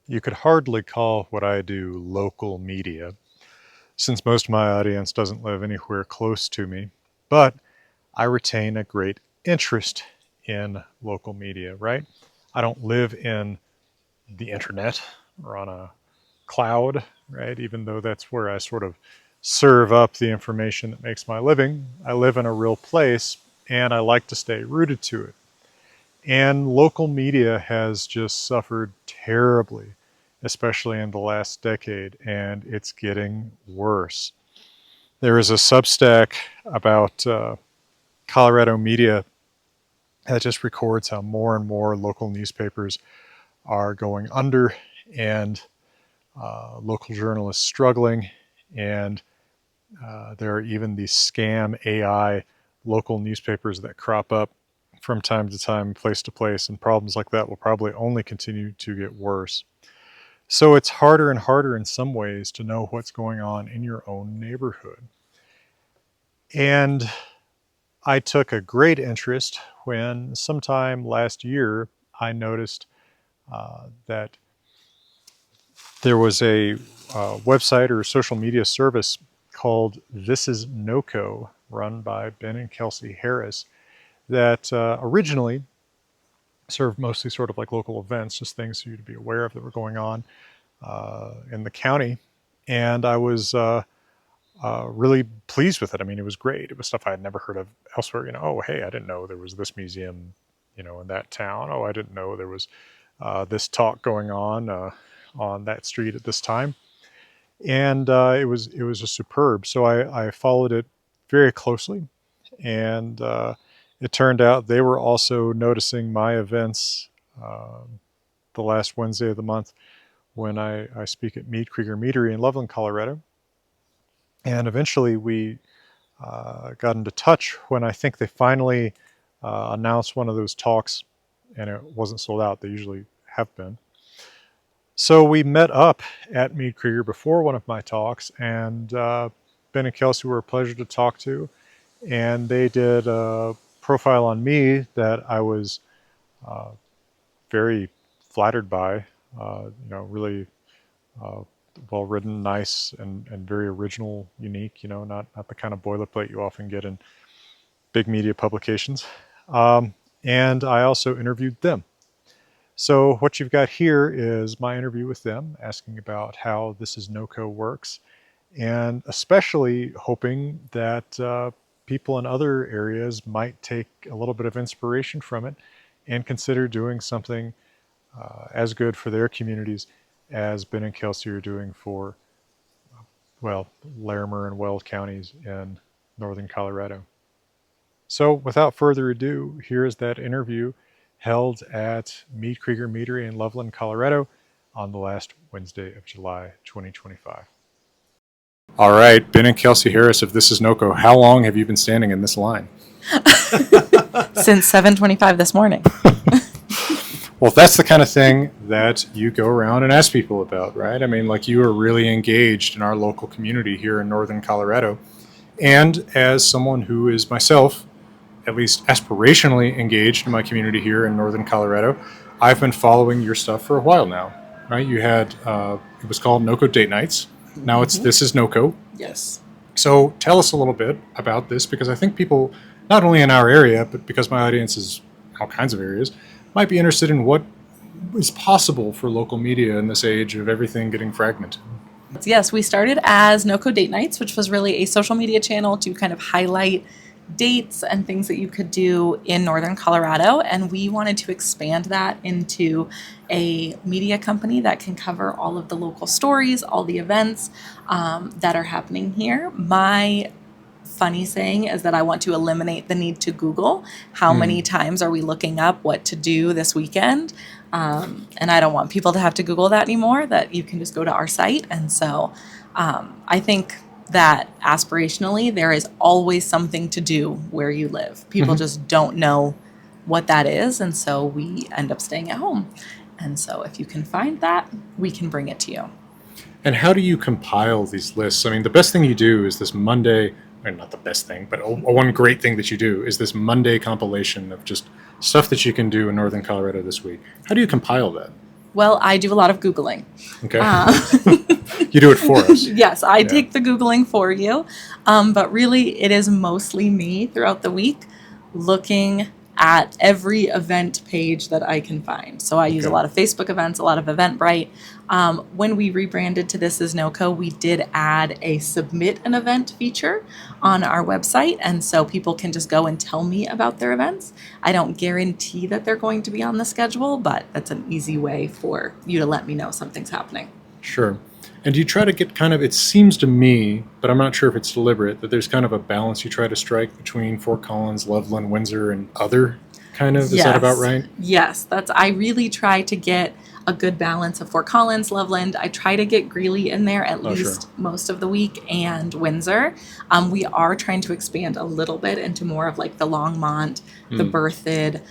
You could hardly call what I do local media, since most of my audience doesn't live anywhere close to me, but I retain a great interest in local media, right? I don't live in the internet or on a cloud, right? Even though that's where I sort of serve up the information that makes my living, I live in a real place and I like to stay rooted to it. And local media has just suffered terribly, especially in the last decade, and it's getting worse. There is a Substack about Colorado media that just records how more and more local newspapers are going under and local journalists struggling. And there are even these scam AI local newspapers that crop up from time to time, place to place, and problems like that will probably only continue to get worse. So it's harder and harder in some ways to know what's going on in your own neighborhood. And I took a great interest when sometime last year I noticed that there was a website or social media service called This Is NOCO, run by Ben and Kelsi Harris, that originally served mostly sort of like local events, just things for you to be aware of that were going on in the county. And I was really pleased with it. I mean, it was great. It was stuff I had never heard of elsewhere. Oh, hey, I didn't know there was this museum, in that town. Oh, I didn't know there was this talk going on that street at this time. And it was just superb. So I followed it very closely, and it turned out they were also noticing my events the last Wednesday of the month when I speak at Mead Krieger Meadery in Loveland, Colorado. And eventually we got into touch when I think they finally announced one of those talks, and it wasn't sold out. They usually have been. So we met up at Mead Krieger before one of my talks, and Ben and Kelsi were a pleasure to talk to. And they did a profile on me that I was uh, very flattered by. Really uh, well written, nice, and very original, unique. Not the kind of boilerplate you often get in big media publications. And I also interviewed them. So what you've got here is my interview with them, asking about how This Is NOCO works, and especially hoping that people in other areas might take a little bit of inspiration from it and consider doing something as good for their communities as Ben and Kelsi are doing for, well, Larimer and Weld counties in northern Colorado. So without further ado, here is that interview held at Mead Krieger Meadery in Loveland, Colorado on the last Wednesday of July 2025. All right, Ben and Kelsi Harris of This Is NOCO, how long have you been standing in this line? Since 7:25 this morning. Well, that's the kind of thing that you go around and ask people about, right? I mean, like, you are really engaged in our local community here in northern Colorado. And as someone who is myself, at least aspirationally engaged in my community here in northern Colorado, I've been following your stuff for a while now, right? You had, it was called NOCO Date Nights. Now it's This Is NOCO. Yes. So tell us a little bit about this, because I think people, not only in our area, but because my audience is all kinds of areas, might be interested in what is possible for local media in this age of everything getting fragmented. Yes, we started as NOCO Date Nights, which was really a social media channel to kind of highlight dates and things that you could do in northern Colorado. And we wanted to expand that into a media company that can cover all of the local stories, all the events that are happening here. My funny saying is that I want to eliminate the need to Google. How many times are we looking up what to do this weekend? And I don't want people to have to Google that anymore, that you can just go to our site. And so I think that aspirationally, there is always something to do where you live. People just don't know what that is. And so we end up staying at home. And so if you can find that, we can bring it to you. And how do you compile these lists? I mean, the best thing you do is this Monday, or not the best thing, but one great thing that you do is this Monday compilation of just stuff that you can do in northern Colorado this week. How do you compile that? Well, I do a lot of Googling. Okay. You do it for us. Yes, I take the Googling for you. But really, it is mostly me throughout the week looking at every event page that I can find. So I use a lot of Facebook events, a lot of Eventbrite. When we rebranded to This Is NOCO, we did add a submit an event feature on our website. And so people can just go and tell me about their events. I don't guarantee that they're going to be on the schedule, but that's an easy way for you to let me know something's happening. Sure. And do you try to get kind of, it seems to me, but I'm not sure if it's deliberate, that there's kind of a balance you try to strike between Fort Collins, Loveland, Windsor, and other kind of? Is that about right? Yes, I really try to get a good balance of Fort Collins, Loveland. I try to get Greeley in there at least most of the week, and Windsor. We are trying to expand a little bit into more of like the Longmont, the Berthoud,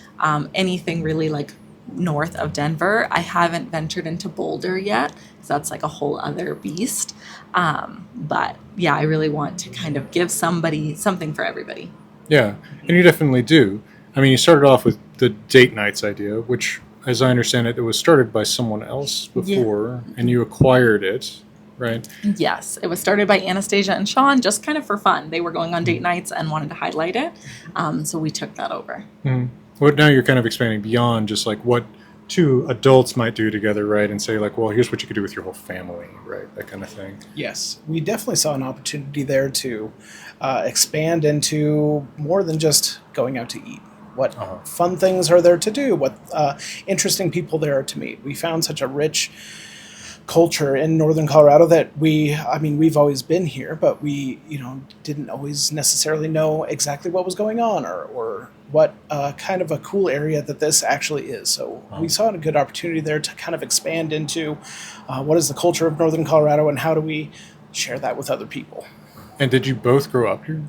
anything really like north of Denver. I haven't ventured into Boulder yet, so that's like a whole other beast. But yeah, I really want to kind of give somebody something for everybody. Yeah, and you definitely do. I mean, you started off with the date nights idea, which, as I understand it, it was started by someone else before, and you acquired it, right? Yes, it was started by Anastasia and Sean, just kind of for fun. They were going on date nights and wanted to highlight it, so we took that over. Well, now you're kind of expanding beyond just like what two adults might do together, right? And say like, well, here's what you could do with your whole family, right? That kind of thing. Yes, we definitely saw an opportunity there to expand into more than just going out to eat. What fun things are there to do? What interesting people there are to meet? We found such a rich culture in northern Colorado that we've always been here, but we, didn't always necessarily know exactly what was going on or what kind of a cool area that this actually is. So we saw a good opportunity there to kind of expand into what is the culture of northern Colorado and how do we share that with other people. And did you both grow up here?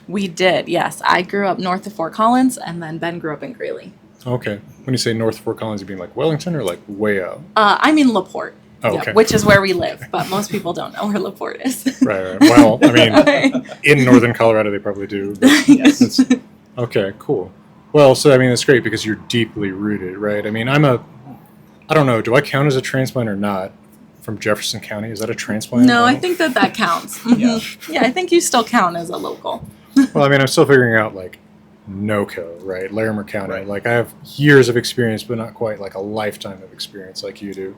We did, yes. I grew up north of Fort Collins, and then Ben grew up in Greeley. Okay. When you say north of Fort Collins, you mean like Wellington or like way out? I mean LaPorte. Oh, okay. Which is where we live, but most people don't know where LaPorte is. Right. Well, I mean, in northern Colorado, they probably do. Yes. Okay, cool. Well, so, I mean, that's great because you're deeply rooted, right? I mean, I don't know, do I count as a transplant or not from Jefferson County? Is that a transplant? No, I think that counts. Yeah, I think you still count as a local. Well, I mean, I'm still figuring out, like, NOCO, right? Larimer County. Right. Like, I have years of experience, but not quite like a lifetime of experience like you do.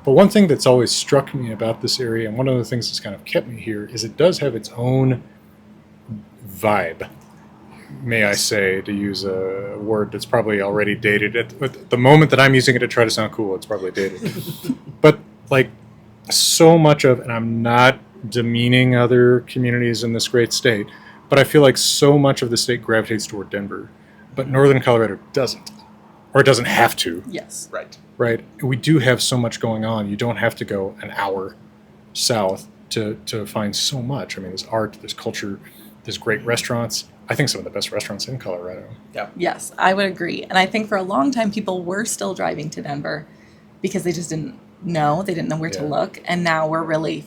But one thing that's always struck me about this area, and one of the things that's kind of kept me here, is it does have its own vibe, may I say, to use a word that's probably already dated. At the moment that I'm using it to try to sound cool, it's probably dated. But, like, so much of, and I'm not demeaning other communities in this great state, but I feel like so much of the state gravitates toward Denver, but northern Colorado doesn't, or it doesn't have to. Yes. Right. We do have so much going on. You don't have to go an hour south to find so much. I mean, there's art, there's culture, there's great restaurants. I think some of the best restaurants in Colorado. Yeah. Yes, I would agree. And I think for a long time, people were still driving to Denver because they just didn't know. They didn't know where to look. And now we're really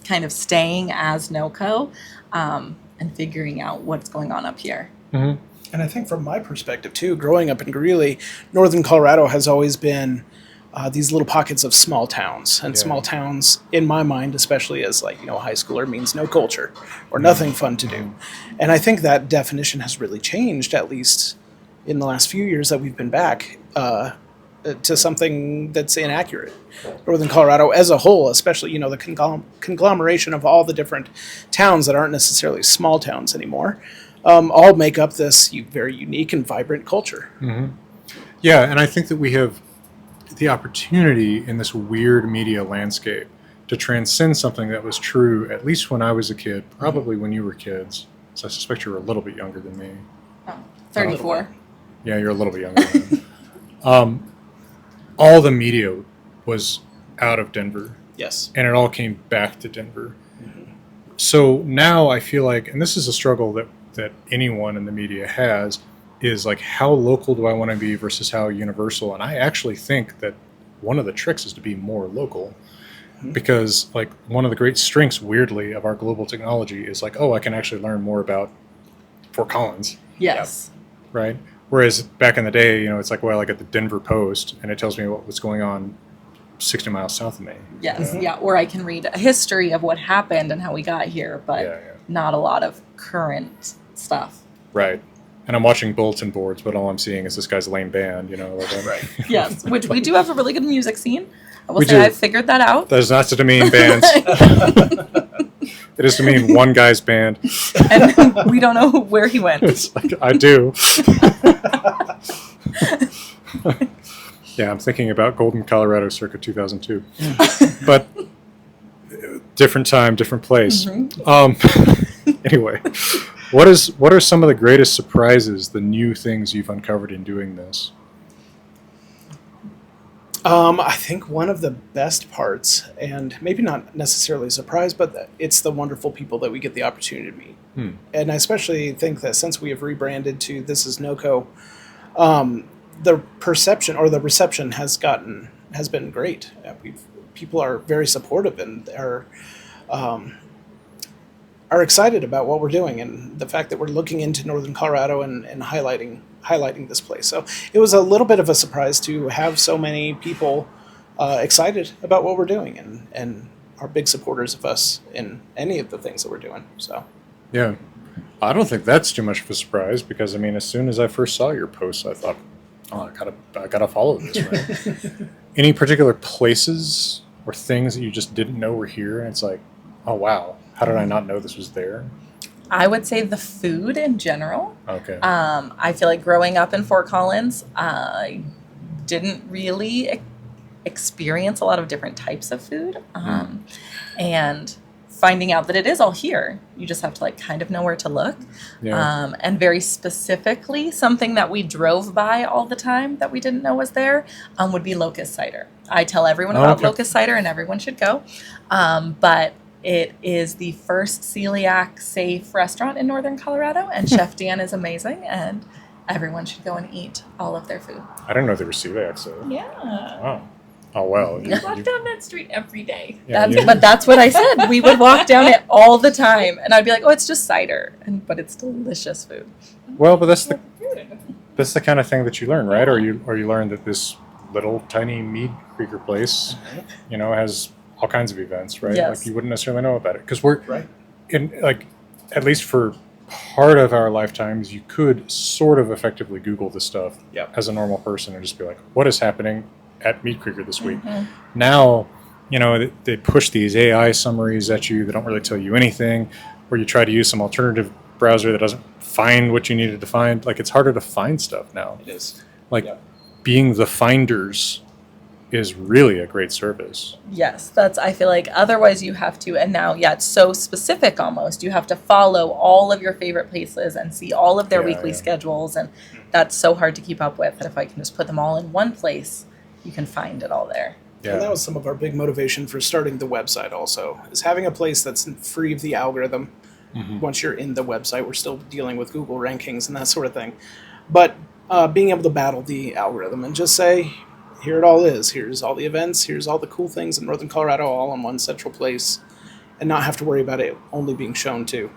kind of staying as NOCO and figuring out what's going on up here. And I think from my perspective, too, growing up in Greeley, northern Colorado has always been these little pockets of small towns. And small towns, in my mind, especially as like, a high schooler, means no culture or nothing fun to do. And I think that definition has really changed, at least in the last few years that we've been back, to something that's inaccurate. Northern Colorado as a whole, especially, the conglomeration of all the different towns that aren't necessarily small towns anymore, all make up this very unique and vibrant culture. Yeah, and I think that we have the opportunity in this weird media landscape to transcend something that was true, at least when I was a kid, probably when you were kids. So I suspect you were a little bit younger than me. 34. Yeah, you're a little bit younger than me. All the media was out of Denver. Yes. And it all came back to Denver. So now I feel like, and this is a struggle that anyone in the media has, is like, how local do I want to be versus how universal? And I actually think that one of the tricks is to be more local. Because like one of the great strengths, weirdly, of our global technology is like, I can actually learn more about Fort Collins. Yes. Right? Whereas back in the day, it's like, well, I get the Denver Post and it tells me what's going on 60 miles south of me. Yes, yeah. Or I can read a history of what happened and how we got here, but Yeah. not a lot of current stuff. Right. And I'm watching bulletin boards, but all I'm seeing is this guy's lame band, Right. Yes, which we do have a really good music scene. I will We say do. I've figured that out. That is not to demean bands. It is to mean one guy's band. And we don't know where he went. It's like, I do. Yeah, I'm thinking about Golden, Colorado, circa 2002. But different time, different place. Anyway, what are some of the greatest surprises, the new things you've uncovered in doing this? I think one of the best parts, and maybe not necessarily a surprise, but it's the wonderful people that we get the opportunity to meet. And I especially think that since we have rebranded to This Is NOCO, the perception or the reception has been great. People are very supportive and are excited about what we're doing and the fact that we're looking into Northern Colorado and highlighting this place. So it was a little bit of a surprise to have so many people excited about what we're doing and are big supporters of us in any of the things that we're doing. So Yeah. I don't think that's too much of a surprise because, I mean, as soon as I first saw your posts, I thought, oh, I gotta follow this, right? Any particular places or things that you just didn't know were here? And it's like, oh, wow, how did I not know this was there? I would say the food in general. Okay. I feel like growing up in Fort Collins, I didn't really experience a lot of different types of food. And finding out that it is all here, you just have to like kind of know where to look. Yeah. And very specifically, something that we drove by all the time that we didn't know was there would be locust cider. I tell everyone about locust cider and everyone should go. But it is the first celiac safe restaurant in Northern Colorado, and Chef Dan is amazing, and everyone should go and eat all of their food. I didn't know they were celiac, so. Yeah. Wow. Oh, well. We walk down that street every day. Yeah, But that's what I said. We would walk down it all the time, and I'd be like, "Oh, it's just cider," but it's delicious food. Well, but that's the kind of thing that you learn, right? Or you learn that this little tiny Mead Creeker place, has all kinds of events, right? Yes. Like you wouldn't necessarily know about it because we're right. in like at least for part of our lifetimes, you could sort of effectively Google this stuff as a normal person and just be like, what is happening at Mead Creeker this week? Now, they push these AI summaries at you. They don't really tell you anything, or you try to use some alternative browser that doesn't find what you needed to find. Like it's harder to find stuff now. It is. Like being the finders is really a great service. Yes, I feel like otherwise you have to, and now, it's so specific almost. You have to follow all of your favorite places and see all of their weekly schedules, and that's so hard to keep up with. And if I can just put them all in one place, you can find it all there. Yeah. And that was some of our big motivation for starting the website also, is having a place that's free of the algorithm. Once you're in the website, we're still dealing with Google rankings and that sort of thing. But being able to battle the algorithm and just say, here it all is. Here's all the events. Here's all the cool things in Northern Colorado, all in one central place, and not have to worry about it only being shown to,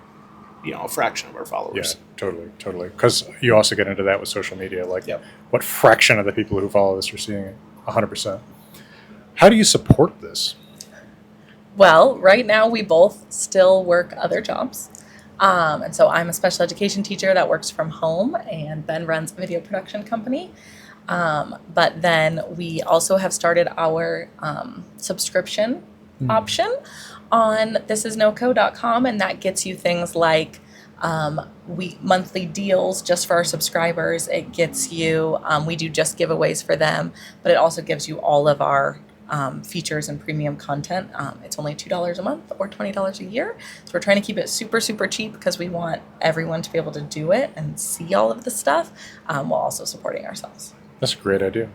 a fraction of our followers. Yeah, totally. Because you also get into that with social media. Like, what fraction of the people who follow this are seeing it? 100%. How do you support this? Well, right now we both still work other jobs. And so I'm a special education teacher that works from home, and Ben runs a video production company. But then we also have started our subscription option on thisisnoco.com, and that gets you things like monthly deals just for our subscribers. It gets you, we do just giveaways for them, but it also gives you all of our features and premium content. It's only $2 a month or $20 a year. So we're trying to keep it super, super cheap because we want everyone to be able to do it and see all of the stuff while also supporting ourselves. That's a great idea.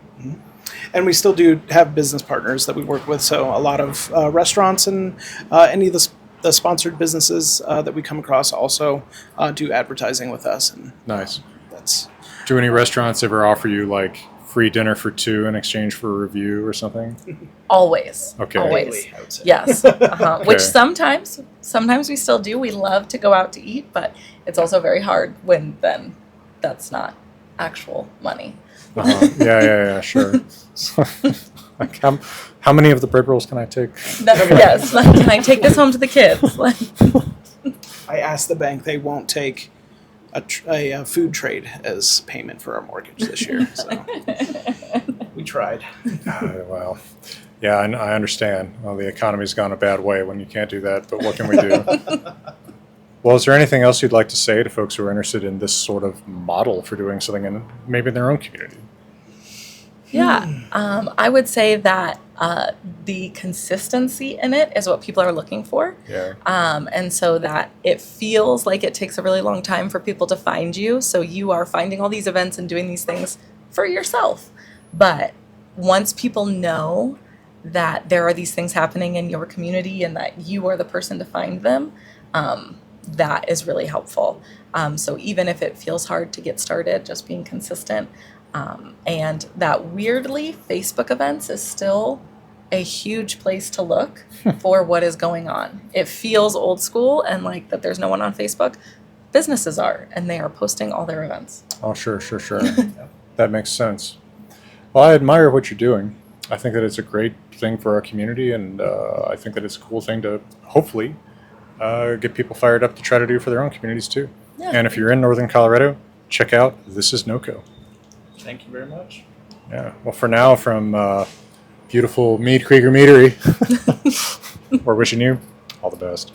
And we still do have business partners that we work with. So a lot of restaurants and any of the sponsored businesses that we come across also do advertising with us. And nice. That's. Do any restaurants ever offer you like free dinner for two in exchange for a review or something? Always. Okay. Always. Daily, I would say. Yes. Okay. Which sometimes we still do. We love to go out to eat, but it's also very hard when then that's not actual money. Yeah, sure. Like, how many of the bread rolls can I take? Yes. Like, can I take this home to the kids? Like, I asked the bank; they won't take a food trade as payment for our mortgage this year. So we tried. Well, yeah, I understand. Well, the economy's gone a bad way when you can't do that, but what can we do? Well, is there anything else you'd like to say to folks who are interested in this sort of model for doing something in maybe in their own community? yeah, I would say that the consistency in it is what people are looking for. Yeah. And so that it feels like it takes a really long time for people to find you. So you are finding all these events and doing these things for yourself. But once people know that there are these things happening in your community and that you are the person to find them, that is really helpful. So even if it feels hard to get started, just being consistent. And that weirdly, Facebook events is still a huge place to look for what is going on. It feels old school and like that there's no one on Facebook. Businesses are, and they are posting all their events. Oh, sure. That makes sense. Well, I admire what you're doing. I think that it's a great thing for our community, and I think that it's a cool thing to hopefully get people fired up to try to do for their own communities too. Yeah. And if you're in Northern Colorado, check out This Is NOCO. Thank you very much. Yeah. Well, for now, from beautiful Mead Krieger Meadery, we're wishing you all the best.